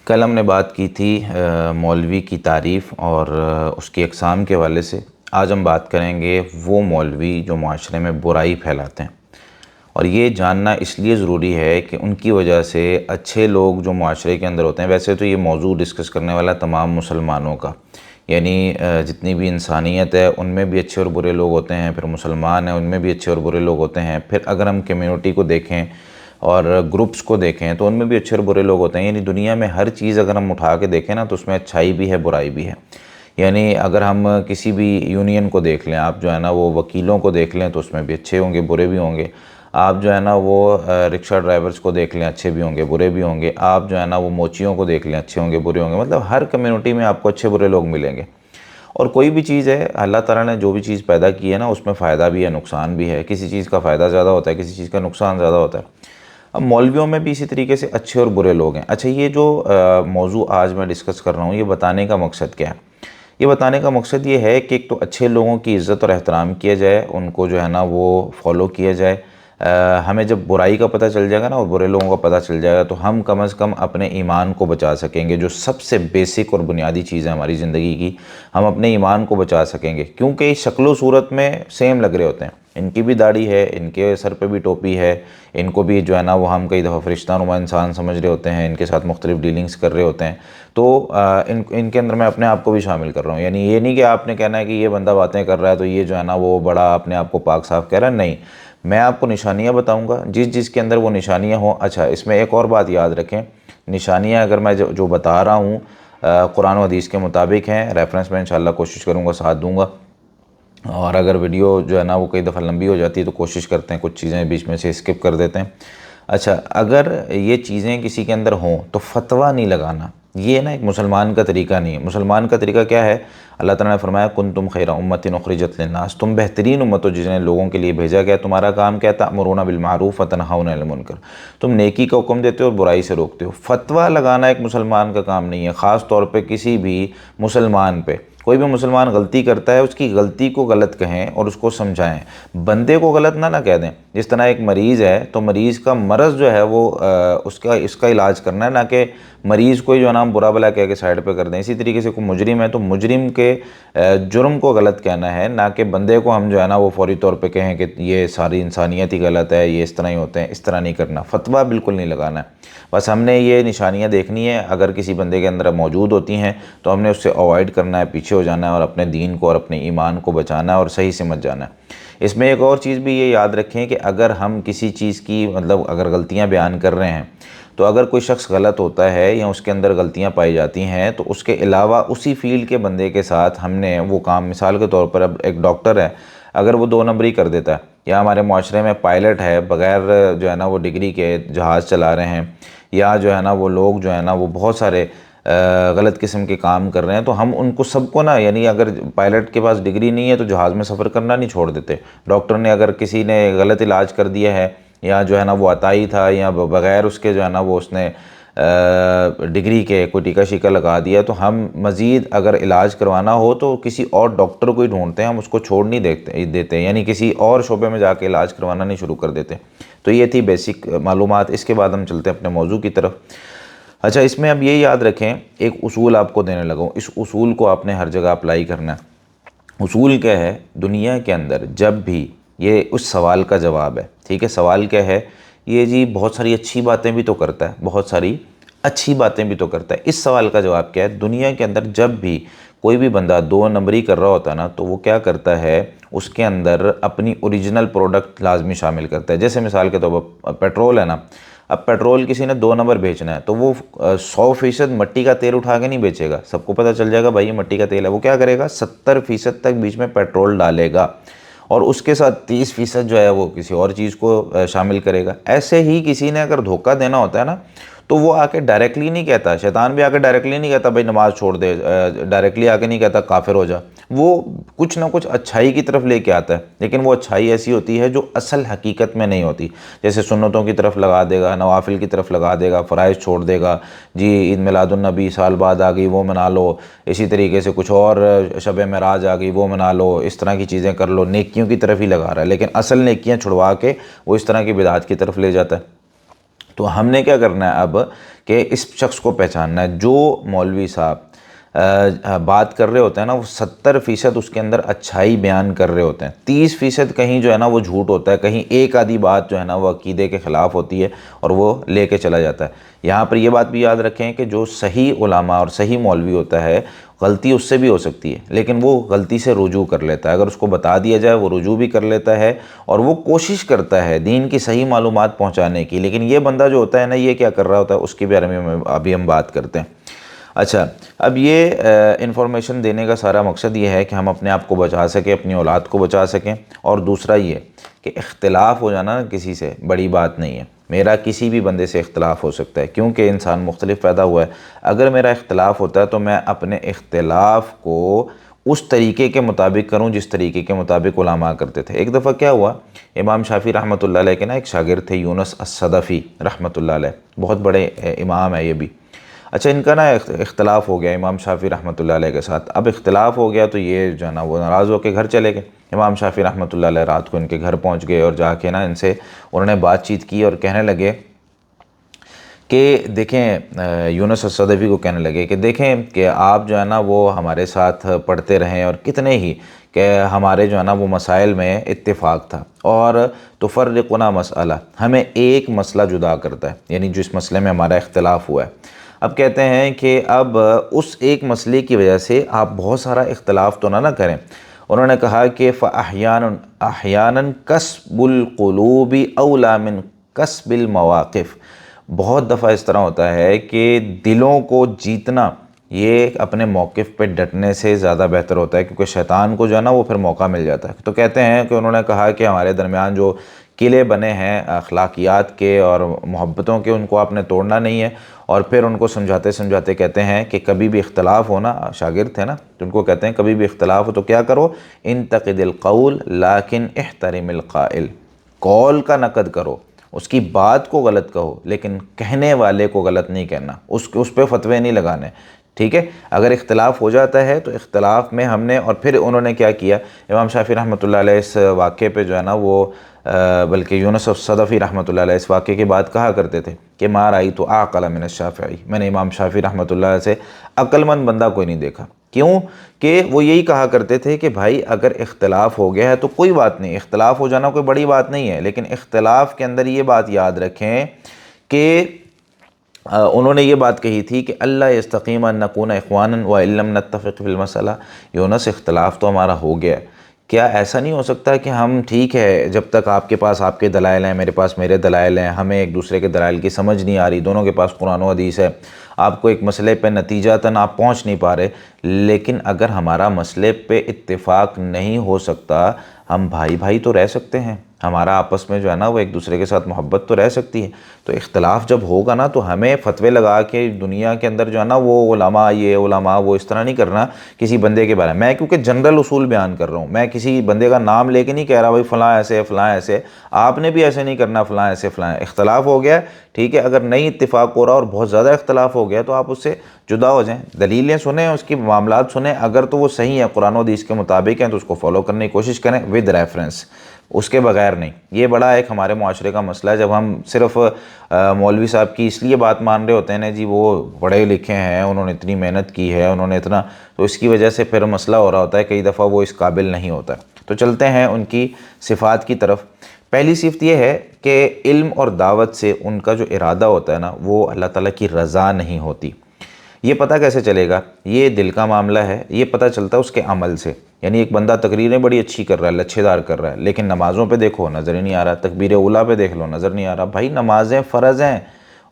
کل ہم نے بات کی تھی مولوی کی تعریف اور اس کی اقسام کے حوالے سے۔ آج ہم بات کریں گے وہ مولوی جو معاشرے میں برائی پھیلاتے ہیں، اور یہ جاننا اس لیے ضروری ہے کہ ان کی وجہ سے اچھے لوگ جو معاشرے کے اندر ہوتے ہیں، ویسے تو یہ موضوع ڈسکس کرنے والا تمام مسلمانوں کا، یعنی جتنی بھی انسانیت ہے ان میں بھی اچھے اور برے لوگ ہوتے ہیں، پھر مسلمان ہیں ان میں بھی اچھے اور برے لوگ ہوتے ہیں، پھر اگر ہم کمیونٹی کو دیکھیں اور گروپس کو دیکھیں تو ان میں بھی اچھے اور برے لوگ ہوتے ہیں۔ یعنی دنیا میں ہر چیز اگر ہم اٹھا کے دیکھیں نا تو اس میں اچھائی بھی ہے، برائی بھی ہے۔ یعنی اگر ہم کسی بھی یونین کو دیکھ لیں، آپ جو ہے نا وہ وکیلوں کو دیکھ لیں تو اس میں بھی اچھے ہوں گے برے بھی ہوں گے۔ آپ جو ہے نا وہ رکشہ ڈرائیورز کو دیکھ لیں، اچھے بھی ہوں گے برے بھی ہوں گے۔ آپ جو ہے نا وہ موچیوں کو دیکھ لیں، اچھے ہوں گے برے ہوں گے۔ مطلب ہر کمیونٹی میں آپ کو اچھے برے لوگ ملیں گے۔ اور کوئی بھی چیز ہے، اللہ تعالیٰ نے جو بھی چیز پیدا کی ہے نا اس میں فائدہ بھی ہے، نقصان بھی ہے۔ کسی چیز کا فائدہ زیادہ ہوتا ہے، کسی چیز کا نقصان زیادہ ہوتا ہے۔ اب مولویوں میں بھی اسی طریقے سے اچھے اور برے لوگ ہیں۔ اچھا، یہ جو موضوع آج میں ڈسکس کر رہا ہوں، یہ بتانے کا مقصد کیا ہے؟ یہ بتانے کا مقصد یہ ہے کہ ایک تو اچھے لوگوں کی عزت اور احترام کیا جائے، ان کو جو ہے نا وہ فالو کیا جائے۔ ہمیں جب برائی کا پتہ چل جائے گا نا اور برے لوگوں کا پتہ چل جائے گا تو ہم کم از کم اپنے ایمان کو بچا سکیں گے، جو سب سے بیسک اور بنیادی چیز ہے ہماری زندگی کی۔ ہم اپنے ایمان کو بچا سکیں گے، کیونکہ شکل و صورت میں سیم لگ رہے ہوتے ہیں۔ ان کی بھی داڑھی ہے، ان کے سر پہ بھی ٹوپی ہے، ان کو بھی جو ہے نا وہ ہم کئی دفعہ فرشتہ نما انسان سمجھ رہے ہوتے ہیں، ان کے ساتھ مختلف ڈیلنگز کر رہے ہوتے ہیں۔ تو ان کے اندر میں اپنے آپ کو بھی شامل کر رہا ہوں۔ یعنی یہ نہیں کہ آپ نے کہنا ہے کہ یہ بندہ باتیں کر رہا ہے تو یہ جو ہے نا وہ بڑا اپنے آپ کو پاک صاف کہہ رہا ہے، نہیں۔ میں آپ کو نشانیاں بتاؤں گا، جس کے اندر وہ نشانیاں ہوں۔ اچھا، اس میں ایک اور بات یاد رکھیں، نشانیاں اگر میں جو بتا رہا ہوں قرآن و حدیث کے مطابق ہیں، ریفرنس میں انشاءاللہ کوشش کروں گا ساتھ دوں گا، اور اگر ویڈیو جو ہے نا وہ کئی دفعہ لمبی ہو جاتی ہے تو کوشش کرتے ہیں کچھ چیزیں بیچ میں سے اسکپ کر دیتے ہیں۔ اچھا، اگر یہ چیزیں کسی کے اندر ہوں تو فتویٰ نہیں لگانا، یہ نا ایک مسلمان کا طریقہ نہیں ہے۔ مسلمان کا طریقہ کیا ہے؟ اللہ تعالیٰ نے فرمایا کنتم خیر امۃ اخرجت للناس، تم بہترین امت ہو جس نے لوگوں کے لیے بھیجا گیا۔ تمہارا کام کیا ہے؟ تأمرون بالمعروف وتنہون عن المنکر، تم نیکی کا حکم دیتے ہو اور برائی سے روکتے ہو۔ فتویٰ لگانا ایک مسلمان کا کام نہیں ہے، خاص طور پہ کسی بھی مسلمان پہ۔ کوئی بھی مسلمان غلطی کرتا ہے، اس کی غلطی کو غلط کہیں اور اس کو سمجھائیں، بندے کو غلط نہ کہہ دیں۔ جس طرح ایک مریض ہے تو مریض کا مرض جو ہے وہ اس کا علاج کرنا ہے، نہ کہ مریض کو جو ہے نا ہم برا بلا کہہ کے سائڈ پہ کر دیں۔ اسی طریقے سے کوئی مجرم ہے تو مجرم کے جرم کو غلط کہنا ہے، نہ کہ بندے کو ہم جو ہے نا وہ فوری طور پہ کہیں کہ یہ ساری انسانیت ہی غلط ہے، یہ اس طرح ہی ہوتے ہیں۔ اس طرح نہیں کرنا، فتویٰ بالکل نہیں لگانا ہے۔ بس ہم نے یہ نشانیاں دیکھنی ہے، اگر کسی بندے کے اندر موجود ہوتی ہیں تو ہم نے اس سے اوائڈ کرنا ہے، پیچھے ہو جانا ہے اور اپنے دین کو اور اپنے ایمان کو بچانا ہے اور صحیح سمجھ جانا ہے۔ اس میں ایک اور چیز بھی یہ یاد رکھیں کہ اگر ہم کسی چیز کی اگر غلطیاں بیان کر رہے ہیں تو اگر کوئی شخص غلط ہوتا ہے یا اس کے اندر غلطیاں پائی جاتی ہیں تو اس کے علاوہ اسی فیلڈ کے بندے کے ساتھ ہم نے وہ کام، مثال کے طور پر اب ایک ڈاکٹر ہے، اگر وہ 2 نمبری کر دیتا ہے، یا ہمارے معاشرے میں پائلٹ ہے، بغیر جو ہے نا وہ ڈگری کے جہاز چلا رہے ہیں، یا جو ہے نا وہ لوگ جو ہے نا وہ بہت سارے غلط قسم کے کام کر رہے ہیں، تو ہم ان کو سب کو نا، یعنی اگر پائلٹ کے پاس ڈگری نہیں ہے تو جہاز میں سفر کرنا نہیں چھوڑ دیتے۔ ڈاکٹر نے اگر کسی نے غلط علاج کر دیا ہے، یا جو ہے نا وہ عطائی تھا، یا بغیر اس کے جو ہے نا وہ اس نے ڈگری کے کوئی ٹیکہ شیکہ لگا دیا، تو ہم مزید اگر علاج کروانا ہو تو کسی اور ڈاکٹر کو ہی ڈھونڈتے ہیں، ہم اس کو چھوڑ نہیں دیتے، یعنی کسی اور شعبے میں جا کے علاج کروانا نہیں شروع کر دیتے۔ تو یہ تھی بیسک معلومات۔ اس کے بعد ہم چلتے ہیں اپنے موضوع کی طرف۔ اچھا، اس میں اب یہ یاد رکھیں، ایک اصول آپ کو دینے لگا ہوں، اس اصول کو آپ نے ہر جگہ اپلائی کرنا ہے۔ اصول کیا ہے؟ دنیا کے اندر جب بھی، یہ اس سوال کا جواب ہے، ٹھیک ہے؟ سوال کیا ہے؟ یہ جی بہت ساری اچھی باتیں بھی تو کرتا ہے، بہت ساری اچھی باتیں بھی تو کرتا ہے۔ اس سوال کا جواب کیا ہے؟ دنیا کے اندر جب بھی کوئی بھی بندہ 2 نمبری کر رہا ہوتا ہے نا تو وہ کیا کرتا ہے؟ اس کے اندر اپنی اوریجنل پروڈکٹ لازمی شامل کرتا ہے۔ جیسے مثال کے طور پر پیٹرول ہے نا، اب پیٹرول کسی نے 2 نمبر بیچنا ہے تو وہ 100% مٹی کا تیل اٹھا کے نہیں بیچے گا، سب کو پتہ چل جائے گا بھائی یہ مٹی کا تیل ہے۔ وہ کیا کرے گا؟ 70% تک بیچ میں پیٹرول ڈالے گا، اور اس کے ساتھ 30% جو ہے وہ کسی اور چیز کو شامل کرے گا۔ ایسے ہی کسی نے اگر دھوکہ دینا ہوتا ہے نا تو وہ آ کے ڈائریکٹلی نہیں کہتا، شیطان بھی آ کے ڈائریکٹلی نہیں کہتا بھائی نماز چھوڑ دے، ڈائریکٹلی آ کے نہیں کہتا کافر ہو جا۔ وہ کچھ نہ کچھ اچھائی کی طرف لے کے آتا ہے، لیکن وہ اچھائی ایسی ہوتی ہے جو اصل حقیقت میں نہیں ہوتی۔ جیسے سنتوں کی طرف لگا دے گا، نوافل کی طرف لگا دے گا، فرائض چھوڑ دے گا، جی عید میلاد النبی سال بعد آ گئی وہ منا لو، اسی طریقے سے کچھ اور شب معراج آ گئی وہ منا لو، اس طرح کی چیزیں کر لو، نیکیوں کی طرف ہی لگا رہا ہے، لیکن اصل نیکیاں چھڑوا کے وہ اس طرح کی بدعات کی طرف لے جاتا ہے۔ تو ہم نے کیا کرنا ہے اب کہ اس شخص کو پہچاننا ہے۔ جو مولوی صاحب بات کر رہے ہوتے ہیں نا، وہ 70% اس کے اندر اچھائی بیان کر رہے ہوتے ہیں، 30% کہیں جو ہے نا وہ جھوٹ ہوتا ہے، کہیں ایک آدھی بات جو ہے نا وہ عقیدے کے خلاف ہوتی ہے اور وہ لے کے چلا جاتا ہے۔ یہاں پر یہ بات بھی یاد رکھیں کہ جو صحیح علماء اور صحیح مولوی ہوتا ہے، غلطی اس سے بھی ہو سکتی ہے لیکن وہ غلطی سے رجوع کر لیتا ہے، اگر اس کو بتا دیا جائے وہ رجوع بھی کر لیتا ہے اور وہ کوشش کرتا ہے دین کی صحیح معلومات پہنچانے کی۔ لیکن یہ بندہ جو ہوتا ہے نا، یہ کیا کر رہا ہوتا ہے، اس کے بارے میں ابھی ہم بات کرتے ہیں۔ اچھا، اب یہ انفارمیشن دینے کا سارا مقصد یہ ہے کہ ہم اپنے آپ کو بچا سکیں، اپنی اولاد کو بچا سکیں، اور دوسرا یہ کہ اختلاف ہو جانا کسی سے بڑی بات نہیں ہے۔ میرا کسی بھی بندے سے اختلاف ہو سکتا ہے کیونکہ انسان مختلف پیدا ہوا ہے۔ اگر میرا اختلاف ہوتا ہے تو میں اپنے اختلاف کو اس طریقے کے مطابق کروں جس طریقے کے مطابق علماء کرتے تھے۔ ایک دفعہ کیا ہوا، امام شافعی رحمۃ اللہ علیہ کے نا ایک شاگرد تھے، یونس الصدفی رحمۃ اللہ علیہ، بہت بڑے امام ہے یہ بھی۔ اچھا، ان کا نا اختلاف ہو گیا امام شافعی رحمۃ اللہ علیہ کے ساتھ۔ اب اختلاف ہو گیا تو یہ جو ہے نا وہ ناراض ہو کے گھر چلے گئے۔ امام شافعی رحمۃ اللہ علیہ رات کو ان کے گھر پہنچ گئے اور جا کے نا ان سے انہوں نے بات چیت کی اور کہنے لگے کہ دیکھیں، یونس الصدفی کو کہنے لگے کہ دیکھیں کہ آپ جو ہے نا وہ ہمارے ساتھ پڑھتے رہیں اور کتنے ہی کہ ہمارے جو ہے نا وہ مسائل میں اتفاق تھا، اور تفرقنا مسئلہ، ہمیں ایک مسئلہ جدا کرتا ہے، یعنی جو اس مسئلے میں ہمارا اختلاف ہوا ہے۔ اب کہتے ہیں کہ اب اس ایک مسئلے کی وجہ سے آپ بہت سارا اختلاف تو نہ کریں۔ انہوں نے کہا کہ احیاناً کسب القلوب اولی من کسب المواقف، بہت دفعہ اس طرح ہوتا ہے کہ دلوں کو جیتنا یہ اپنے موقف پہ ڈٹنے سے زیادہ بہتر ہوتا ہے، کیونکہ شیطان کو جو ہے نا وہ پھر موقع مل جاتا ہے۔ تو کہتے ہیں کہ انہوں نے کہا کہ ہمارے درمیان جو قلعے بنے ہیں اخلاقیات کے اور محبتوں کے، ان کو آپ نے توڑنا نہیں ہے۔ اور پھر ان کو سمجھاتے سمجھاتے کہتے ہیں کہ کبھی بھی اختلاف ہونا، شاگرد تھے نا تو ان کو کہتے ہیں کبھی بھی اختلاف ہو تو کیا کرو، انتقد القول لیکن احترم القائل، قول کا نقد کرو، اس کی بات کو غلط کہو لیکن کہنے والے کو غلط نہیں کہنا، اس پہ فتوے نہیں لگانے، ٹھیک ہے۔ اگر اختلاف ہو جاتا ہے تو اختلاف میں ہم نے، اور پھر انہوں نے کیا کیا، امام شافعی رحمۃ اللہ علیہ اس واقعے پہ جو ہے نا وہ بلکہ یونس الصدفی رحمۃ اللہ علیہ اس واقعے کے بعد کہا کرتے تھے کہ ما رأیت اعقل من الشافعی، میں نے امام شافعی رحمۃ اللہ علیہ سے عقل مند بندہ کوئی نہیں دیکھا۔ کیوں کہ وہ یہی کہا کرتے تھے کہ بھائی اگر اختلاف ہو گیا ہے تو کوئی بات نہیں، اختلاف ہو جانا کوئی بڑی بات نہیں ہے، لیکن اختلاف کے اندر یہ بات یاد رکھیں کہ انہوں نے یہ بات کہی تھی کہ اللہ یستقیم ان نکون اخوانا وان لم نتفق فی المسئلہ، یونس اختلاف تو ہمارا ہو گیا، کیا ایسا نہیں ہو سکتا کہ ہم ٹھیک ہے جب تک آپ کے پاس آپ کے دلائل ہیں، میرے پاس میرے دلائل ہیں، ہمیں ایک دوسرے کے دلائل کی سمجھ نہیں آ رہی، دونوں کے پاس قرآن و حدیث ہے، آپ کو ایک مسئلے پہ نتیجتاً آپ پہنچ نہیں پا رہے، لیکن اگر ہمارا مسئلے پہ اتفاق نہیں ہو سکتا، ہم بھائی بھائی تو رہ سکتے ہیں، ہمارا آپس میں جو ہے نا وہ ایک دوسرے کے ساتھ محبت تو رہ سکتی ہے۔ تو اختلاف جب ہوگا نا تو ہمیں فتوے لگا کے دنیا کے اندر جو ہے نا وہ علماء یہ علماء وہ اس طرح نہیں کرنا کسی بندے کے بارے میں کیونکہ جنرل اصول بیان کر رہا ہوں، میں کسی بندے کا نام لے کے نہیں کہہ رہا بھائی فلاں ایسے فلاں ایسے، آپ نے بھی ایسے نہیں کرنا فلاں ایسے فلاں، اختلاف ہو گیا ٹھیک ہے، اگر نہیں اتفاق ہو رہا اور بہت زیادہ اختلاف ہو گیا تو آپ اس سے جدا ہو جائیں، دلیلیں سنیں، اس کی معاملات سنیں، اگر تو وہ صحیح ہیں قرآن و حدیث کے مطابق ہیں تو اس کو فالو کرنے کی کوشش کریں ود ریفرنس، اس کے بغیر نہیں۔ یہ بڑا ایک ہمارے معاشرے کا مسئلہ ہے، جب ہم صرف مولوی صاحب کی اس لیے بات مان رہے ہوتے ہیں نا جی وہ پڑھے لکھے ہیں، انہوں نے اتنی محنت کی ہے، انہوں نے اتنا، تو اس کی وجہ سے پھر مسئلہ ہو رہا ہوتا ہے، کئی دفعہ وہ اس قابل نہیں ہوتا ہے۔ تو چلتے ہیں ان کی صفات کی طرف۔ پہلی صفت یہ ہے کہ علم اور دعوت سے ان کا جو ارادہ ہوتا ہے نا وہ اللہ تعالیٰ کی رضا نہیں ہوتی۔ یہ پتہ کیسے چلے گا؟ یہ دل کا معاملہ ہے، یہ پتہ چلتا ہے اس کے عمل سے، یعنی ایک بندہ تقریریں بڑی اچھی کر رہا ہے، لچھے دار کر رہا ہے، لیکن نمازوں پہ دیکھو نظر ہی نہیں آ رہا، تکبیر اولیٰ پہ دیکھ لو نظر نہیں آ رہا، بھائی نمازیں فرض ہیں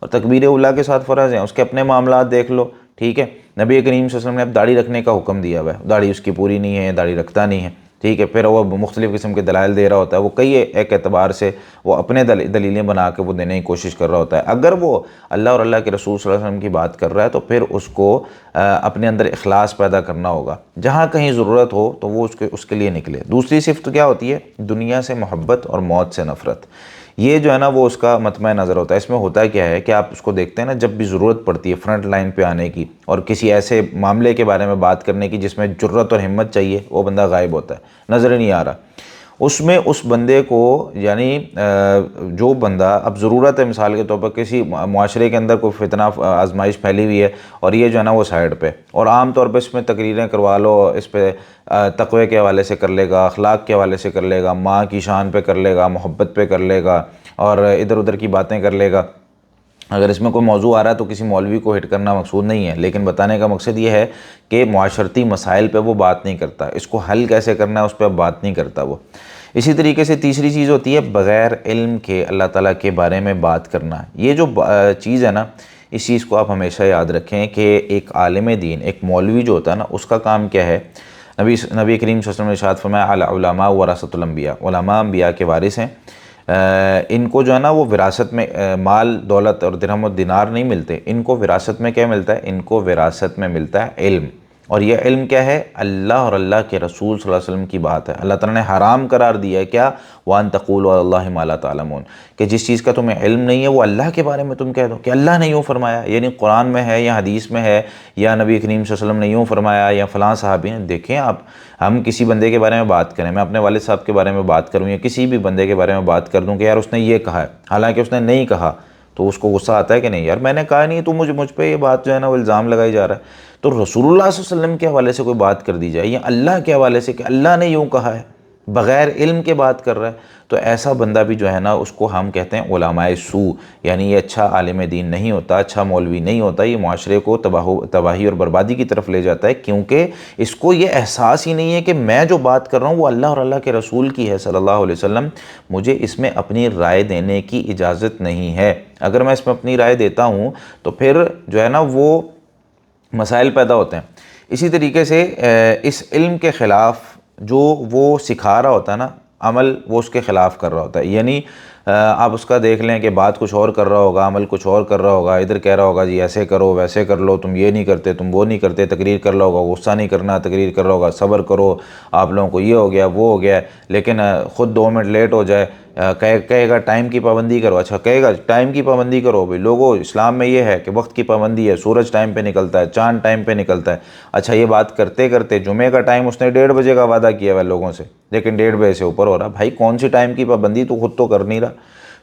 اور تکبیر اولیٰ کے ساتھ فرض ہیں، اس کے اپنے معاملات دیکھ لو، ٹھیک ہے۔ نبی کریم صلی اللہ علیہ وسلم نے اب داڑھی رکھنے کا حکم دیا ہوا ہے، داڑھی اس کی پوری نہیں ہے، داڑھی رکھتا نہیں ہے، ٹھیک ہے، پھر وہ مختلف قسم کے دلائل دے رہا ہوتا ہے، وہ کئی ایک اعتبار سے وہ اپنے دلیلیں بنا کے وہ دینے کی کوشش کر رہا ہوتا ہے۔ اگر وہ اللہ اور اللہ کے رسول صلی اللہ علیہ وسلم کی بات کر رہا ہے تو پھر اس کو اپنے اندر اخلاص پیدا کرنا ہوگا، جہاں کہیں ضرورت ہو تو وہ اس کے لیے نکلے۔ دوسری صفت کیا ہوتی ہے؟ دنیا سے محبت اور موت سے نفرت۔ یہ جو ہے نا وہ اس کا مطمع نظر ہوتا ہے۔ اس میں ہوتا کیا ہے کہ آپ اس کو دیکھتے ہیں نا، جب بھی ضرورت پڑتی ہے فرنٹ لائن پہ آنے کی اور کسی ایسے معاملے کے بارے میں بات کرنے کی جس میں جرت اور ہمت چاہیے، وہ بندہ غائب ہوتا ہے، نظر نہیں آ رہا۔ اس میں اس بندے کو یعنی جو بندہ اب ضرورت ہے مثال کے طور پر کسی معاشرے کے اندر کوئی فتنہ آزمائش پھیلی ہوئی ہے اور یہ جو ہے نا وہ سائڈ پہ، اور عام طور پہ اس میں تقریریں کروا لو، اس پہ تقوی کے حوالے سے کر لے گا، اخلاق کے حوالے سے کر لے گا، ماں کی شان پہ کر لے گا، محبت پہ کر لے گا، اور ادھر ادھر کی باتیں کر لے گا۔ اگر اس میں کوئی موضوع آ رہا ہے تو کسی مولوی کو ہٹ کرنا مقصود نہیں ہے، لیکن بتانے کا مقصد یہ ہے کہ معاشرتی مسائل پہ وہ بات نہیں کرتا، اس کو حل کیسے کرنا ہے اس پہ بات نہیں کرتا وہ۔ اسی طریقے سے تیسری چیز ہوتی ہے بغیر علم کے اللہ تعالیٰ کے بارے میں بات کرنا۔ یہ جو چیز ہے نا، اس چیز کو آپ ہمیشہ یاد رکھیں کہ ایک عالم دین، ایک مولوی جو ہوتا ہے نا، اس کا کام کیا ہے؟ نبی کریم صلی اللہ علیہ وسلم نے ارشاد فرمایا العلماء ورثۃ الانبیاء، علماء انبیاء کے وارث ہیں۔ ان کو جو ہے نا وہ وراثت میں مال دولت اور درہم و دینار نہیں ملتے، ان کو وراثت میں کیا ملتا ہے؟ ان کو وراثت میں ملتا ہے علم۔ اور یہ علم کیا ہے؟ اللہ اور اللہ کے رسول صلی اللہ علیہ وسلم کی بات ہے۔ اللہ تعالیٰ نے حرام قرار دیا ہے کیا؟ وَأَن تَقُولُوا عَلَى اللَّهِ مَا لَا تَعْلَمُونَ، کہ جس چیز کا تمہیں علم نہیں ہے وہ اللہ کے بارے میں تم کہہ دو کہ اللہ نے یوں فرمایا، یعنی قرآن میں ہے یا حدیث میں ہے یا نبی کریم صلی اللہ علیہ وسلم نے یوں فرمایا یا فلاں صحابی نے۔ دیکھیں آپ، ہم کسی بندے کے بارے میں بات کریں، میں اپنے والد صاحب کے بارے میں بات کروں یا کسی بھی بندے کے بارے میں بات کر دوں کہ یار اس نے یہ کہا ہے، حالانکہ اس نے نہیں کہا، تو اس کو غصہ آتا ہے کہ نہیں یار میں نے کہا نہیں، تو مجھ پہ یہ بات جو ہے نا وہ الزام لگائی جا رہا ہے۔ تو رسول اللہ صلی اللہ علیہ وسلم کے حوالے سے کوئی بات کر دی جائے یا اللہ کے حوالے سے کہ اللہ نے یوں کہا ہے، بغیر علم کے بات کر رہا ہے، تو ایسا بندہ بھی جو ہے نا اس کو ہم کہتے ہیں علماء سوء، یعنی یہ اچھا عالم دین نہیں ہوتا، اچھا مولوی نہیں ہوتا، یہ معاشرے کو تباہی اور بربادی کی طرف لے جاتا ہے، کیونکہ اس کو یہ احساس ہی نہیں ہے کہ میں جو بات کر رہا ہوں وہ اللہ اور اللہ کے رسول کی ہے صلی اللہ علیہ وسلم، مجھے اس میں اپنی رائے دینے کی اجازت نہیں ہے۔ اگر میں اس میں اپنی رائے دیتا ہوں تو پھر جو ہے نا وہ مسائل پیدا ہوتے ہیں۔ اسی طریقے سے اس علم کے خلاف جو وہ سکھا رہا ہوتا ہے نا عمل، وہ اس کے خلاف کر رہا ہوتا ہے، یعنی آپ اس کا دیکھ لیں کہ بات کچھ اور کر رہا ہوگا، عمل کچھ اور کر رہا ہوگا، ادھر کہہ رہا ہوگا جی ایسے کرو ویسے کر لو، تم یہ نہیں کرتے تم وہ نہیں کرتے، تقریر کر رہا ہوگا غصہ نہیں کرنا، تقریر کر رہا ہوگا صبر کرو، آپ لوگوں کو یہ ہو گیا وہ ہو گیا، لیکن خود 2 منٹ لیٹ ہو جائے کہے گا ٹائم کی پابندی کرو۔ اچھا کہے گا ٹائم کی پابندی کرو، بھائی لوگوں اسلام میں یہ ہے کہ وقت کی پابندی ہے، سورج ٹائم پہ نکلتا ہے، چاند ٹائم پہ نکلتا ہے۔ اچھا یہ بات کرتے کرتے جمعے کا ٹائم اس نے 1:30 بجے کا وعدہ کیا ہوا ہے لوگوں سے، لیکن 1:30 بجے سے اوپر ہو رہا۔ بھائی کون سی ٹائم کی پابندی، تو خود تو کر نہیں رہا۔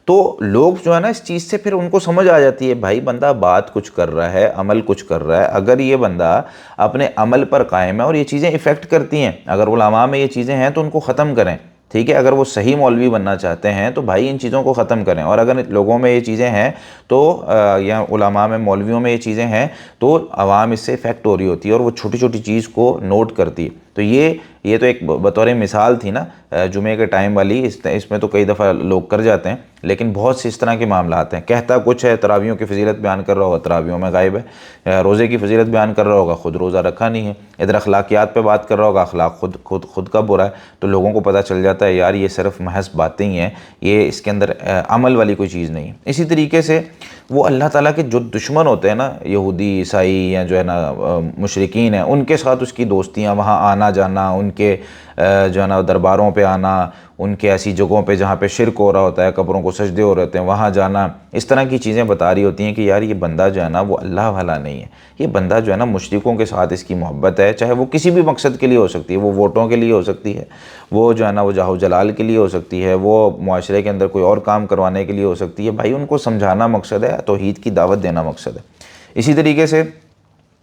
تو لوگ جو ہے نا اس چیز سے پھر ان کو سمجھ آ جاتی ہے بھائی بندہ بات کچھ کر رہا ہے، عمل کچھ کر رہا ہے، اگر یہ بندہ اپنے عمل پر قائم ہے اور یہ چیزیں ایفیکٹ کرتی ہیں، اگر علماء میں یہ چیزیں ہیں تو ان کو ختم کریں، ٹھیک ہے؟ اگر وہ صحیح مولوی بننا چاہتے ہیں تو بھائی ان چیزوں کو ختم کریں، اور اگر لوگوں میں یہ چیزیں ہیں تو یا علماء میں مولویوں میں یہ چیزیں ہیں تو عوام اس سے افیکٹ ہو رہی ہوتی ہے اور وہ چھوٹی چھوٹی چیز کو نوٹ کرتی ہے۔ تو یہ تو ایک بطور مثال تھی نا جمعے کے ٹائم والی، اس میں تو کئی دفعہ لوگ کر جاتے ہیں، لیکن بہت سی اس طرح کے معاملات ہیں۔ کہتا کچھ ہے، تراویحوں کی فضیلت بیان کر رہا ہوگا، تراویحوں میں غائب ہے، روزے کی فضیلت بیان کر رہا ہوگا، خود روزہ رکھا نہیں ہے، ادھر اخلاقیات پہ بات کر رہا ہوگا، اخلاق خود کا برا ہے، تو لوگوں کو پتہ چل جاتا ہے یار یہ صرف محض باتیں ہی ہیں، یہ اس کے اندر عمل والی کوئی چیز نہیں ہے۔ اسی طریقے سے وہ اللہ تعالیٰ کے جو دشمن ہوتے ہیں نا، یہودی عیسائی یا جو ہے نا مشرکین ہیں، ان کے ساتھ اس کی دوستیاں، وہاں آنا جانا، ان کے جو ہے نا درباروں پہ آنا، ان کے ایسی جگہوں پہ جہاں پہ شرک ہو رہا ہوتا ہے، قبروں کو سجدے ہو رہے ہوتے ہیں، وہاں جانا، اس طرح کی چیزیں بتا رہی ہوتی ہیں کہ یار یہ بندہ جو ہے نا وہ اللہ والا نہیں ہے، یہ بندہ جو ہے نا مشرکوں کے ساتھ اس کی محبت ہے، چاہے وہ کسی بھی مقصد کے لیے ہو سکتی ہے، وہ ووٹوں کے لیے ہو سکتی ہے، وہ جو ہے نا وہ جاہ و جلال کے لیے ہو سکتی ہے، وہ معاشرے کے اندر کوئی اور کام کروانے کے لیے ہو سکتی ہے۔ بھائی ان کو سمجھانا مقصد ہے، توحید کی دعوت دینا مقصد ہے۔ اسی طریقے سے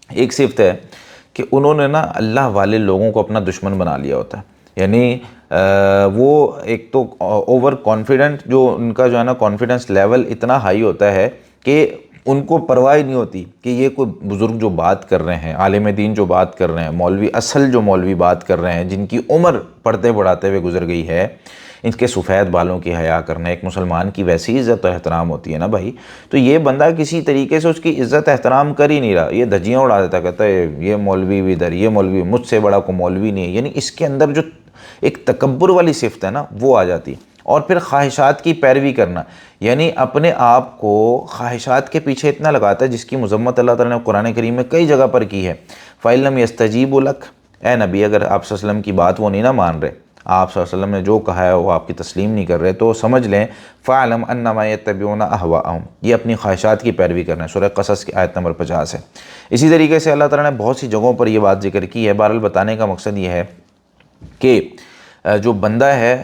ایک صفت ہے کہ انہوں نے نا اللہ والے لوگوں کو اپنا دشمن بنا لیا ہوتا ہے، یعنی وہ ایک تو اوور کانفیڈنٹ، جو ان کا جو ہے نا کانفیڈنس لیول اتنا ہائی ہوتا ہے کہ ان کو پرواہ نہیں ہوتی کہ یہ کوئی بزرگ جو بات کر رہے ہیں، عالم دین جو بات کر رہے ہیں، مولوی اصل جو مولوی بات کر رہے ہیں، جن کی عمر پڑھتے پڑھاتے ہوئے گزر گئی ہے، ان کے سفید بالوں کی حیا کرنا، ایک مسلمان کی ویسی عزت و احترام ہوتی ہے نا بھائی، تو یہ بندہ کسی طریقے سے اس کی عزت احترام کر ہی نہیں رہا، یہ دھجیاں اڑا دیتا، کہتا ہے یہ مولوی بھی ادھر، یہ مولوی مجھ سے بڑا کوئی مولوی نہیں ہے، یعنی اس کے اندر جو ایک تکبر والی صفت ہے نا وہ آ جاتی ہے۔ اور پھر خواہشات کی پیروی کرنا، یعنی اپنے آپ کو خواہشات کے پیچھے اتنا لگاتا ہے، جس کی مذمت اللہ تعالیٰ نے قرآن کریم میں کئی جگہ پر کی ہے۔ فَإِن لَمْ يَسْتَجِيبُوا لَكَ، اے نبی اگر آپ صلی اللہ علیہ وسلم کی بات وہ نہیں نہ مان رہے، آپ صلی اللہ علیہ وسلم نے جو کہا ہے وہ آپ کی تسلیم نہیں کر رہے، تو سمجھ لیں فَاعْلَمْ أَنَّمَا يَتَّبِعُونَ أَهْوَاءَهُمْ، یہ اپنی خواہشات کی پیروی کرنا ہے۔ سورہ قصص کی آیت نمبر 50 ہے۔ اسی طریقے سے اللہ تعالیٰ نے بہت سی جگہوں پر یہ بات ذکر کی ہے، بہرحال بتانے کا مقصد یہ ہے کہ جو بندہ ہے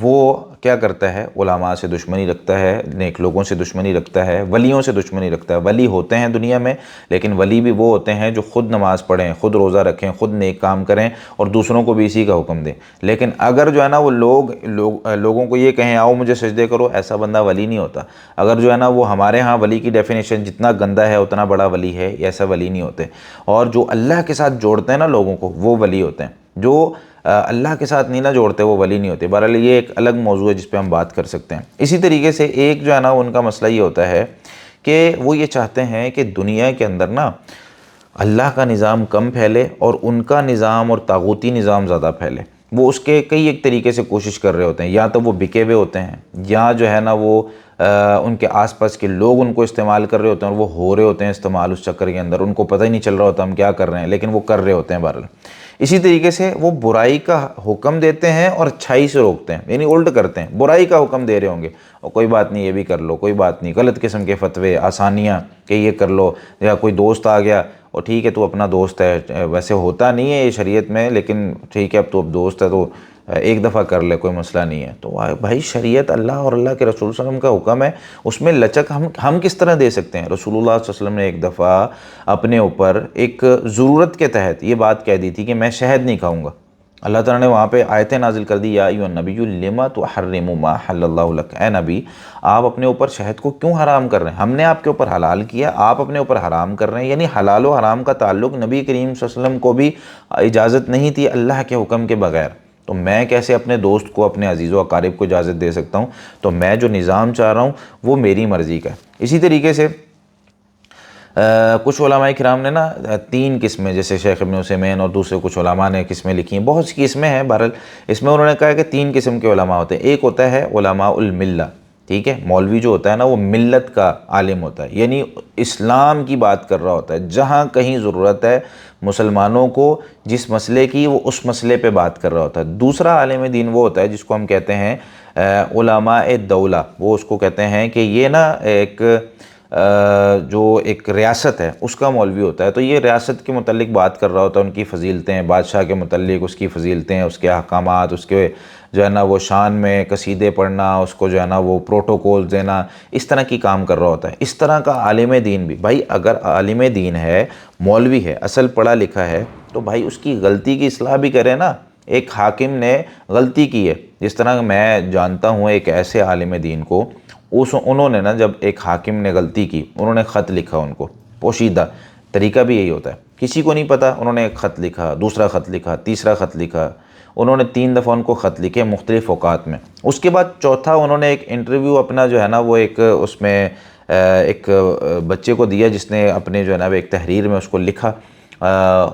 وہ کیا کرتا ہے، علماء سے دشمنی رکھتا ہے، نیک لوگوں سے دشمنی رکھتا ہے، ولیوں سے دشمنی رکھتا ہے۔ ولی ہوتے ہیں دنیا میں، لیکن ولی بھی وہ ہوتے ہیں جو خود نماز پڑھیں، خود روزہ رکھیں، خود نیک کام کریں اور دوسروں کو بھی اسی کا حکم دیں۔ لیکن اگر جو ہے نا وہ لوگوں کو یہ کہیں آؤ مجھے سجدے کرو، ایسا بندہ ولی نہیں ہوتا۔ اگر جو ہے نا وہ ہمارے ہاں ولی کی ڈیفینیشن جتنا گندا ہے اتنا بڑا ولی ہے، ایسا ولی نہیں ہوتے۔ اور جو اللہ کے ساتھ جوڑتے ہیں نا لوگوں کو، وہ ولی ہوتے ہیں۔ جو اللہ کے ساتھ نہیں نہ جوڑتے وہ ولی نہیں ہوتے۔ بہرحال یہ ایک الگ موضوع ہے جس پہ ہم بات کر سکتے ہیں۔ اسی طریقے سے ایک جو ہے نا ان کا مسئلہ یہ ہوتا ہے کہ وہ یہ چاہتے ہیں کہ دنیا کے اندر نا اللہ کا نظام کم پھیلے اور ان کا نظام اور طاغوتی نظام زیادہ پھیلے۔ وہ اس کے کئی ایک طریقے سے کوشش کر رہے ہوتے ہیں، یا تو وہ بکے ہوئے ہوتے ہیں، یا جو ہے نا وہ ان کے آس پاس کے لوگ ان کو استعمال کر رہے ہوتے ہیں اور وہ ہو رہے ہوتے ہیں استعمال اس چکر کے اندر، ان کو پتہ ہی نہیں چل رہا ہوتا ہم کیا کر رہے ہیں، لیکن وہ کر رہے ہوتے ہیں بہرحال۔ اسی طریقے سے وہ برائی کا حکم دیتے ہیں اور اچھائی سے روکتے ہیں، یعنی الٹ کرتے ہیں۔ برائی کا حکم دے رہے ہوں گے اور کوئی بات نہیں یہ بھی کر لو، کوئی بات نہیں، غلط قسم کے فتوے، آسانیاں کہ یہ کر لو، یا کوئی دوست آ گیا اور ٹھیک ہے تو اپنا دوست ہے، ویسے ہوتا نہیں ہے یہ شریعت میں، لیکن ٹھیک ہے اب تو اب دوست ہے تو ایک دفعہ کر لے، کوئی مسئلہ نہیں ہے۔ تو بھائی شریعت اللہ اور اللہ کے رسول صلی اللہ علیہ وسلم کا حکم ہے، اس میں لچک ہم کس طرح دے سکتے ہیں؟ رسول اللہ صلی اللہ علیہ وسلم نے ایک دفعہ اپنے اوپر ایک ضرورت کے تحت یہ بات کہہ دی تھی کہ میں شہد نہیں کھاؤں گا۔ اللہ تعالیٰ نے وہاں پہ آیتیں نازل کر دی، یا ایھا النبی لما تحرم ما حل اللہ لک، اے نبی آپ اپنے اوپر شہد کو کیوں حرام کر رہے ہیں؟ ہم نے آپ کے اوپر حلال کیا، آپ اپنے اوپر حرام کر رہے ہیں۔ یعنی حلال و حرام کا تعلق نبی کریم صلی اللہ علیہ وسلم کو بھی اجازت نہیں تھی اللہ کے حکم کے بغیر، تو میں کیسے اپنے دوست کو، اپنے عزیز و اقارب کو اجازت دے سکتا ہوں؟ تو میں جو نظام چاہ رہا ہوں وہ میری مرضی کا ہے۔ اسی طریقے سے کچھ علماء کرام نے نا 3 قسمیں، جیسے شیخ ابن عثیمین اور دوسرے کچھ علماء نے قسمیں لکھی ہیں، بہت سی قسمیں ہیں، بہرحال اس میں انہوں نے کہا کہ 3 قسم کے علماء ہوتے ہیں۔ ایک ہوتا ہے علماء الملہ، ٹھیک ہے، مولوی جو ہوتا ہے نا وہ ملت کا عالم ہوتا ہے، یعنی اسلام کی بات کر رہا ہوتا ہے، جہاں کہیں ضرورت ہے مسلمانوں کو جس مسئلے کی وہ اس مسئلے پہ بات کر رہا ہوتا ہے۔ دوسرا عالم دین وہ ہوتا ہے جس کو ہم کہتے ہیں علماء دولہ، وہ اس کو کہتے ہیں کہ یہ نا ایک جو ایک ریاست ہے اس کا مولوی ہوتا ہے، تو یہ ریاست کے متعلق بات کر رہا ہوتا ہے، ان کی فضیلتیں، بادشاہ کے متعلق اس کی فضیلتیں، اس کے احکامات، اس کے جو ہے نا وہ شان میں قصیدے پڑھنا، اس کو جو ہے نا وہ پروٹوکول دینا، اس طرح کی کام کر رہا ہوتا ہے۔ اس طرح کا عالم دین بھی، بھائی اگر عالم دین ہے، مولوی ہے، اصل پڑھا لکھا ہے، تو بھائی اس کی غلطی کی اصلاح بھی کرے نا۔ ایک حاکم نے غلطی کی ہے، جس طرح میں جانتا ہوں ایک ایسے عالم دین کو، انہوں نے نا جب ایک حاکم نے غلطی کی، انہوں نے خط لکھا ان کو، پوشیدہ طریقہ بھی یہی ہوتا ہے، کسی کو نہیں پتہ، انہوں نے ایک خط لکھا، دوسرا خط لکھا، تیسرا خط لکھا، انہوں نے 3 دفعہ ان کو خط لکھے مختلف اوقات میں۔ اس کے بعد چوتھا انہوں نے ایک انٹرویو اپنا جو ہے نا وہ ایک اس میں ایک بچے کو دیا جس نے اپنے جو ہے نا ایک تحریر میں اس کو لکھا۔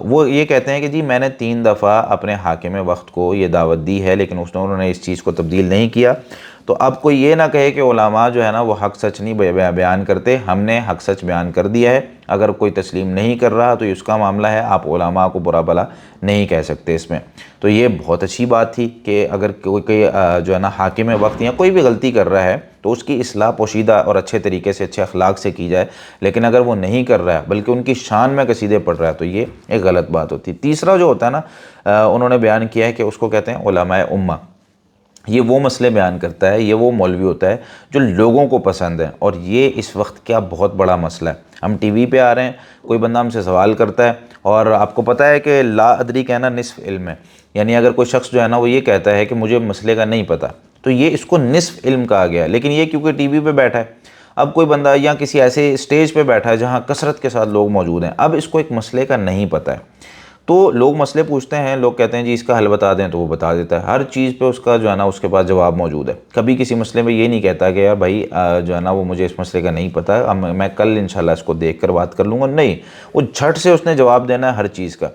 وہ یہ کہتے ہیں کہ جی میں نے 3 دفعہ اپنے حاکم وقت کو یہ دعوت دی ہے، لیکن انہوں نے اس چیز کو تبدیل نہیں کیا۔ تو اب کوئی یہ نہ کہے کہ علماء جو ہے نا وہ حق سچ نہیں بیان کرتے، ہم نے حق سچ بیان کر دیا ہے، اگر کوئی تسلیم نہیں کر رہا تو اس کا معاملہ ہے، آپ علماء کو برا بھلا نہیں کہہ سکتے اس میں۔ تو یہ بہت اچھی بات تھی کہ اگر کوئی جو ہے نا حاکم وقت یا کوئی بھی غلطی کر رہا ہے تو اس کی اصلاح پوشیدہ اور اچھے طریقے سے، اچھے اخلاق سے کی جائے، لیکن اگر وہ نہیں کر رہا ہے بلکہ ان کی شان میں قصیدے پڑھ رہا ہے تو یہ ایک غلط بات ہوتی ہے۔ تیسرا جو ہوتا ہے نا انہوں نے بیان کیا ہے کہ اس کو کہتے ہیں علماء امہ، یہ وہ مسئلے بیان کرتا ہے، یہ وہ مولوی ہوتا ہے جو لوگوں کو پسند ہے، اور یہ اس وقت کیا بہت بڑا مسئلہ ہے۔ ہم ٹی وی پہ آ رہے ہیں، کوئی بندہ ہم سے سوال کرتا ہے، اور آپ کو پتہ ہے کہ لا ادری کہنا نصف علم ہے، یعنی اگر کوئی شخص جو ہے نا وہ یہ کہتا ہے کہ مجھے مسئلے کا نہیں پتہ تو یہ اس کو نصف علم کہا گیا ہے، لیکن یہ کیونکہ ٹی وی پہ بیٹھا ہے، اب کوئی بندہ یا کسی ایسے اسٹیج پہ بیٹھا ہے جہاں کثرت کے ساتھ لوگ موجود ہیں، اب اس کو ایک مسئلے کا نہیں پتہ ہے، تو لوگ مسئلے پوچھتے ہیں، لوگ کہتے ہیں جی اس کا حل بتا دیں، تو وہ بتا دیتا ہے، ہر چیز پہ اس کا جو ہے نا اس کے پاس جواب موجود ہے، کبھی کسی مسئلے میں یہ نہیں کہتا کہ یار بھائی جو ہے نا وہ مجھے اس مسئلے کا نہیں پتہ، میں کل انشاءاللہ اس کو دیکھ کر بات کر لوں گا، نہیں، وہ جھٹ سے اس نے جواب دینا ہے ہر چیز کا۔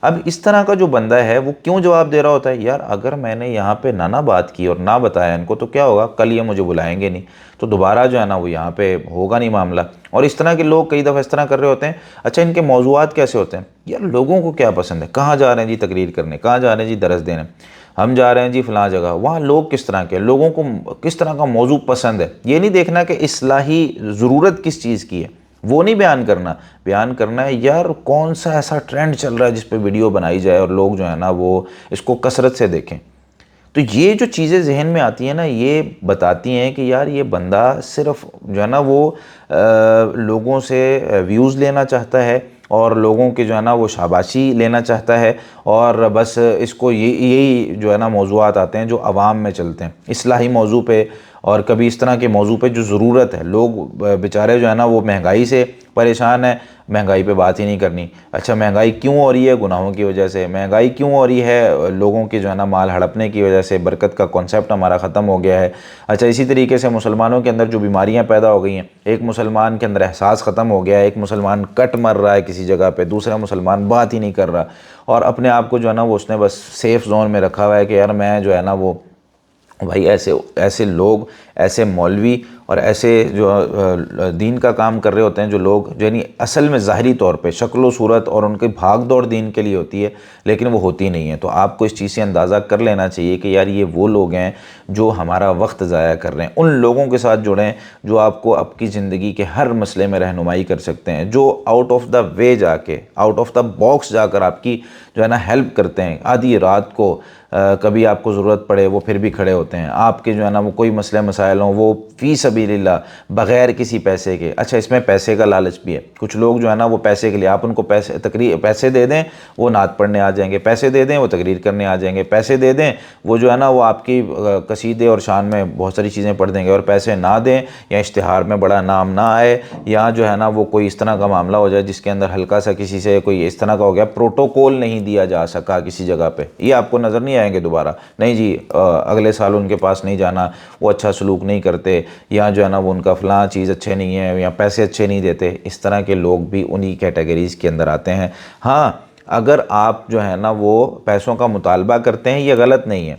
اب اس طرح کا جو بندہ ہے وہ کیوں جواب دے رہا ہوتا ہے؟ یار اگر میں نے یہاں پہ نہ بات کی اور نہ بتایا ان کو تو کیا ہوگا، کل یہ مجھے بلائیں گے نہیں، تو دوبارہ جو ہے نا وہ یہاں پہ ہوگا نہیں معاملہ۔ اور اس طرح کے لوگ کئی دفعہ اس طرح کر رہے ہوتے ہیں۔ اچھا ان کے موضوعات کیسے ہوتے ہیں؟ یار لوگوں کو کیا پسند ہے، کہاں جا رہے ہیں جی تقریر کرنے، کہاں جا رہے ہیں جی درس دینے، ہم جا رہے ہیں جی فلاں جگہ، وہاں لوگ کس طرح کے، لوگوں کو کس طرح کا موضوع پسند ہے، یہ نہیں دیکھنا کہ اصلاحی ضرورت کس چیز کی ہے، وہ نہیں بیان کرنا ہے یار کون سا ایسا ٹرینڈ چل رہا ہے جس پہ ویڈیو بنائی جائے اور لوگ جو ہے نا وہ اس کو کثرت سے دیکھیں۔ تو یہ جو چیزیں ذہن میں آتی ہیں نا، یہ بتاتی ہیں کہ یار یہ بندہ صرف جو ہے نا وہ لوگوں سے ویوز لینا چاہتا ہے، اور لوگوں کے جو ہے نا وہ شاباشی لینا چاہتا ہے، اور بس اس کو یہی جو ہے نا موضوعات آتے ہیں جو عوام میں چلتے ہیں، اصلاحی موضوع پہ، اور کبھی اس طرح کے موضوع پہ جو ضرورت ہے۔ لوگ بیچارے جو ہے نا وہ مہنگائی سے پریشان ہیں، مہنگائی پہ بات ہی نہیں کرنی۔ اچھا مہنگائی کیوں ہو رہی ہے؟ گناہوں کی وجہ سے۔ مہنگائی کیوں ہو رہی ہے؟ لوگوں کے جو ہے نا مال ہڑپنے کی وجہ سے۔ برکت کا کنسیپٹ ہمارا ختم ہو گیا ہے۔ اچھا اسی طریقے سے مسلمانوں کے اندر جو بیماریاں پیدا ہو گئی ہیں، ایک مسلمان کے اندر احساس ختم ہو گیا ہے، ایک مسلمان کٹ مر رہا ہے کسی جگہ پہ، دوسرا مسلمان بات ہی نہیں کر رہا، اور اپنے آپ کو جو ہے نا وہ اس نے بس سیف زون میں رکھا ہوا ہے کہ یار میں جو ہے نا وہ بھائی ایسے لوگ، ایسے مولوی اور ایسے جو دین کا کام کر رہے ہوتے ہیں جو لوگ، یعنی اصل میں ظاہری طور پہ شکل و صورت اور ان کی بھاگ دوڑ دین کے لیے ہوتی ہے، لیکن وہ ہوتی نہیں ہے۔ تو آپ کو اس چیز سے اندازہ کر لینا چاہیے کہ یار یہ وہ لوگ ہیں جو ہمارا وقت ضائع کر رہے ہیں۔ ان لوگوں کے ساتھ جڑیں جو آپ کو آپ کی زندگی کے ہر مسئلے میں رہنمائی کر سکتے ہیں، جو آؤٹ آف دا وے جا کے، آؤٹ آف دا باکس جا کر آپ کی جو ہے نا ہیلپ کرتے ہیں۔ آدھی رات کو کبھی آپ کو ضرورت پڑے وہ پھر بھی کھڑے ہوتے ہیں، آپ کے جو ہے نا وہ کوئی مسئلے مسائل ہوں وہ فی سبیل اللہ بغیر کسی پیسے کے۔ اچھا اس میں پیسے کا لالچ بھی ہے، کچھ لوگ جو ہے نا وہ پیسے کے لیے، آپ ان کو پیسے دے دیں وہ نعت پڑھنے آ جائیں گے، پیسے دے دیں وہ تقریر کرنے آ جائیں گے، پیسے دے دیں وہ جو ہے نا وہ آپ کی قصیدے اور شان میں بہت ساری چیزیں پڑھ دیں گے، اور پیسے نہ دیں یا اشتہار میں بڑا نام نہ آئے، یا جو ہے نا وہ کوئی اس طرح کا معاملہ ہو جائے جس کے اندر ہلکا سا کسی سے کوئی اس طرح کا ہو گیا، پروٹوکول نہیں دیا جا سکا کسی جگہ پہ، یہ آپ کو نظر نہیں آئیں گے دوبارہ، نہیں جی اگلے سال ان کے پاس نہیں جانا، وہ اچھا سلوک نہیں کرتے، یا جو ہے نا وہ ان کا فلاں چیز اچھے نہیں ہے، یا پیسے اچھے نہیں دیتے۔ اس طرح کے لوگ بھی انہی کیٹیگریز کے اندر آتے ہیں۔ ہاں اگر آپ جو ہے نا وہ پیسوں کا مطالبہ کرتے ہیں، یہ غلط نہیں ہے۔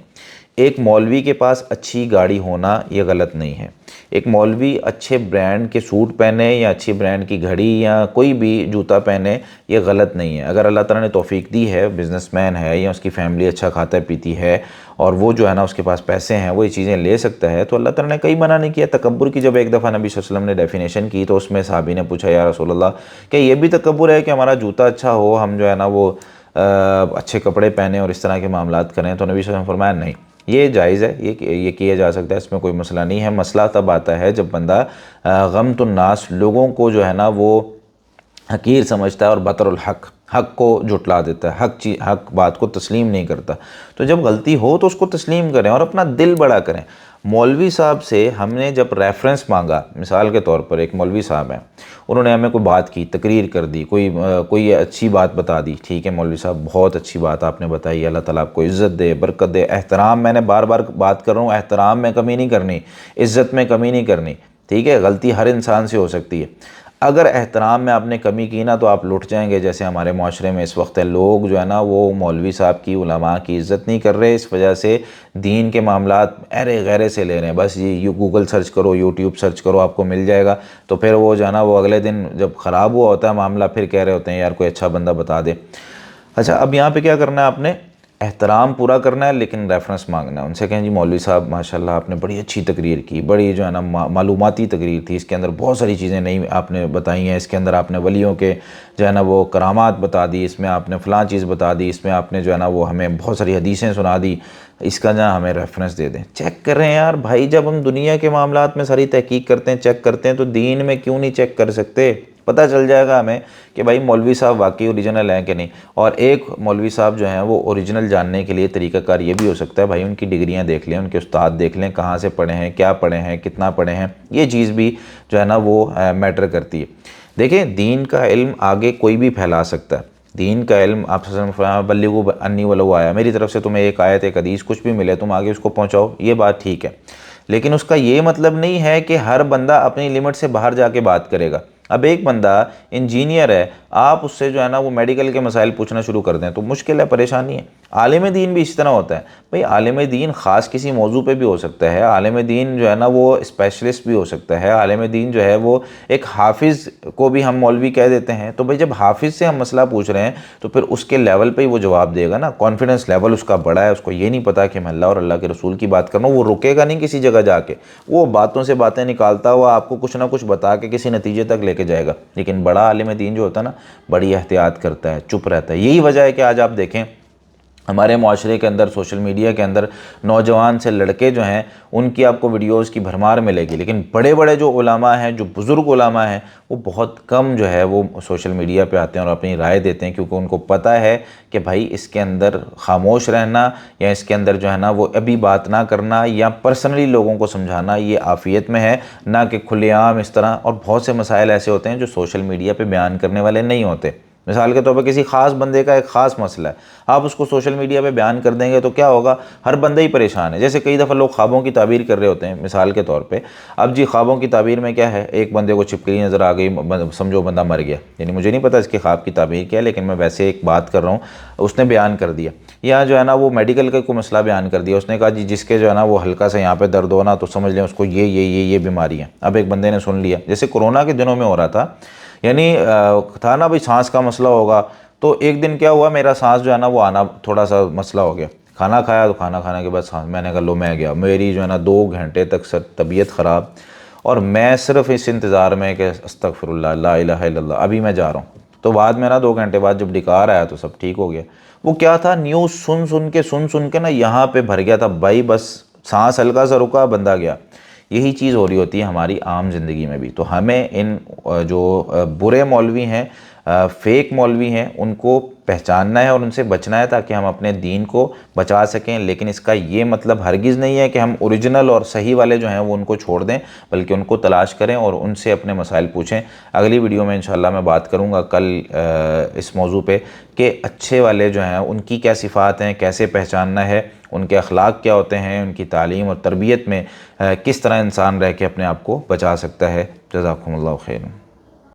ایک مولوی کے پاس اچھی گاڑی ہونا یہ غلط نہیں ہے، ایک مولوی اچھے برانڈ کے سوٹ پہنے یا اچھی برانڈ کی گھڑی یا کوئی بھی جوتا پہنے یہ غلط نہیں ہے۔ اگر اللہ تعالیٰ نے توفیق دی ہے، بزنس مین ہے یا اس کی فیملی اچھا کھاتا پیتی ہے اور وہ جو ہے نا اس کے پاس پیسے ہیں، وہ یہ چیزیں لے سکتا ہے، تو اللہ تعالیٰ نے کئی منع نہیں کیا۔ تکبر کی جب ایک دفعہ نبی صلی اللہ علیہ وسلم نے ڈیفینیشن کی تو اس میں صحابی نے پوچھا یا رسول اللہ کہ یہ بھی تکبر ہے کہ ہمارا جوتا اچھا ہو، ہم جو ہے نا وہ اچھے کپڑے پہنیں اور اس طرح کے معاملات کریں؟ تو نبی صلی اللہ علیہ وسلم نے فرمایا نہیں، یہ جائز ہے، یہ کیا جا سکتا ہے، اس میں کوئی مسئلہ نہیں ہے۔ مسئلہ تب آتا ہے جب بندہ غمت الناس، لوگوں کو جو ہے نا وہ حقیر سمجھتا ہے اور بطر الحق، حق کو جھٹلا دیتا ہے، حق بات کو تسلیم نہیں کرتا۔ تو جب غلطی ہو تو اس کو تسلیم کریں اور اپنا دل بڑا کریں۔ مولوی صاحب سے ہم نے جب ریفرنس مانگا، مثال کے طور پر ایک مولوی صاحب ہیں، انہوں نے ہمیں کوئی بات کی، تقریر کر دی، کوئی اچھی بات بتا دی، ٹھیک ہے مولوی صاحب بہت اچھی بات آپ نے بتائی، اللہ تعالیٰ آپ کو عزت دے، برکت دے، احترام، میں نے بار بار بات کر رہا ہوں، احترام میں کمی نہیں کرنی، عزت میں کمی نہیں کرنی، ٹھیک ہے، غلطی ہر انسان سے ہو سکتی ہے۔ اگر احترام میں آپ نے کمی کی نا تو آپ لٹ جائیں گے، جیسے ہمارے معاشرے میں اس وقت ہے، لوگ جو ہے نا وہ مولوی صاحب کی، علماء کی عزت نہیں کر رہے، اس وجہ سے دین کے معاملات ایرے غیرے سے لے رہے ہیں، بس یہ گوگل سرچ کرو، یوٹیوب سرچ کرو، آپ کو مل جائے گا۔ تو پھر وہ جو ہے نا وہ اگلے دن جب خراب ہوا ہوتا ہے معاملہ، پھر کہہ رہے ہوتے ہیں یار کوئی اچھا بندہ بتا دے۔ اچھا اب یہاں پہ کیا کرنا ہے آپ نے؟ احترام پورا کرنا ہے، لیکن ریفرنس مانگنا ہے، ان سے کہیں جی مولوی صاحب ماشاءاللہ آپ نے بڑی اچھی تقریر کی، بڑی جو ہے نا معلوماتی تقریر تھی، اس کے اندر بہت ساری چیزیں نئی آپ نے بتائی ہیں، اس کے اندر آپ نے ولیوں کے جو ہے نا وہ کرامات بتا دی، اس میں آپ نے فلاں چیز بتا دی، اس میں آپ نے جو ہے نا وہ ہمیں بہت ساری حدیثیں سنا دی، اس کا جہاں ہمیں ریفرنس دے دیں۔ چیک کر رہے ہیں یار بھائی، جب ہم دنیا کے معاملات میں ساری تحقیق کرتے ہیں، چیک کرتے ہیں، تو دین میں کیوں نہیں چیک کر سکتے؟ پتہ چل جائے گا ہمیں کہ بھائی مولوی صاحب واقعی اوریجنل ہیں کہ نہیں۔ اور ایک مولوی صاحب جو ہیں وہ اوریجنل جاننے کے لیے طریقہ کار یہ بھی ہو سکتا ہے بھائی ان کی ڈگریاں دیکھ لیں، ان کے استاد دیکھ لیں، کہاں سے پڑھے ہیں، کیا پڑھے ہیں، کتنا پڑھے ہیں، یہ چیز بھی جو ہے نا وہ میٹر کرتی ہے۔ دیکھیں دین کا علم آگے کوئی بھی پھیلا سکتا ہے، دین کا علم آپ صلی اللہ علیہ وسلم نے بلغوا انی ولو آیا، میری طرف سے تمہیں ایک آیت ایک حدیث کچھ بھی ملے تم آگے اس کو پہنچاؤ، یہ بات ٹھیک ہے، لیکن اس کا یہ مطلب نہیں ہے کہ ہر بندہ اپنی لمٹ سے باہر جا کے بات کرے گا۔ اب ایک بندہ انجینئر ہے، آپ اس سے جو ہے نا وہ میڈیکل کے مسائل پوچھنا شروع کر دیں تو مشکل ہے، پریشانی ہے۔ عالم دین بھی اس طرح ہوتا ہے بھئی، عالم دین خاص کسی موضوع پہ بھی ہو سکتا ہے، عالم دین جو ہے نا وہ اسپیشلسٹ بھی ہو سکتا ہے، عالم دین جو ہے وہ ایک حافظ کو بھی ہم مولوی کہہ دیتے ہیں۔ تو بھئی جب حافظ سے ہم مسئلہ پوچھ رہے ہیں تو پھر اس کے لیول پہ ہی وہ جواب دے گا نا، کانفیڈنس لیول اس کا بڑا ہے، اس کو یہ نہیں پتا کہ میں اللہ اور اللہ کے رسول کی بات کر رہا ہوں، وہ رکے گا نہیں کسی جگہ جا کے، وہ باتوں سے باتیں نکالتا ہوا آپ کو کچھ نہ کچھ بتا کے کسی نتیجے تک لے کے جائے گا۔ لیکن بڑا عالم دین جو ہوتا ہے نا، بڑی احتیاط کرتا ہے، چپ رہتا ہے۔ یہی وجہ ہے کہ آج آپ دیکھیں ہمارے معاشرے کے اندر سوشل میڈیا کے اندر نوجوان سے لڑکے جو ہیں ان کی آپ کو ویڈیوز کی بھرمار ملے گی، لیکن بڑے بڑے جو علماء ہیں، جو بزرگ علماء ہیں، وہ بہت کم جو ہے وہ سوشل میڈیا پہ آتے ہیں اور اپنی رائے دیتے ہیں، کیونکہ ان کو پتہ ہے کہ بھائی اس کے اندر خاموش رہنا یا اس کے اندر جو ہے نا وہ ابھی بات نہ کرنا یا پرسنلی لوگوں کو سمجھانا یہ عافیت میں ہے، نہ کہ کھلے عام اس طرح۔ اور بہت سے مسائل ایسے ہوتے ہیں جو سوشل میڈیا پہ بیان کرنے والے نہیں ہوتے۔ مثال کے طور پہ کسی خاص بندے کا ایک خاص مسئلہ ہے، آپ اس کو سوشل میڈیا پہ بیان کر دیں گے تو کیا ہوگا، ہر بندہ ہی پریشان ہے۔ جیسے کئی دفعہ لوگ خوابوں کی تعبیر کر رہے ہوتے ہیں مثال کے طور پہ، اب جی خوابوں کی تعبیر میں کیا ہے، ایک بندے کو چھپکلی نظر آ گئی، سمجھو بندہ مر گیا، یعنی مجھے نہیں پتہ اس کے خواب کی تعبیر کیا ہے، لیکن میں ویسے ایک بات کر رہا ہوں، اس نے بیان کر دیا۔ یا جو ہے نا وہ میڈیکل کا کوئی مسئلہ بیان کر دیا، اس نے کہا جی جس کے جو ہے نا وہ ہلکا سا یہاں پہ درد ہونا تو سمجھ لیں اس کو یہ بیماری ہے۔ اب ایک بندے نے سن لیا، جیسے کرونا کے دنوں میں ہو رہا تھا، یعنی تھا نا بھائی سانس کا مسئلہ ہوگا، تو ایک دن کیا ہوا، میرا سانس جو ہے نا وہ آنا تھوڑا سا مسئلہ ہو گیا، کھانا کھایا تو کھانا کھانے کے بعد سانس، میں نے کہا لو میں گیا، میری جو ہے نا 2 گھنٹے تک سر طبیعت خراب، اور میں صرف اس انتظار میں کہ استغفر اللہ لا الہ الا اللہ ابھی میں جا رہا ہوں۔ تو بعد میں نا 2 گھنٹے بعد جب ڈکار آیا تو سب ٹھیک ہو گیا۔ وہ کیا تھا، نیوز سن کے نا یہاں پہ بھر گیا تھا بھائی، بس سانس ہلکا سا رکا بندہ گیا۔ یہی چیز ہو رہی ہوتی ہے ہماری عام زندگی میں بھی۔ تو ہمیں ان جو برے مولوی ہیں، فیک مولوی ہیں، ان کو پہچاننا ہے اور ان سے بچنا ہے تاکہ ہم اپنے دین کو بچا سکیں۔ لیکن اس کا یہ مطلب ہرگز نہیں ہے کہ ہم اوریجنل اور صحیح والے جو ہیں وہ ان کو چھوڑ دیں، بلکہ ان کو تلاش کریں اور ان سے اپنے مسائل پوچھیں۔ اگلی ویڈیو میں انشاءاللہ میں بات کروں گا کل اس موضوع پہ کہ اچھے والے جو ہیں ان کی کیا صفات ہیں، کیسے پہچاننا ہے، ان کے اخلاق کیا ہوتے ہیں، ان کی تعلیم اور تربیت میں کس طرح انسان رہ کے اپنے آپ کو بچا سکتا ہے۔ جزاکم اللہ خیر۔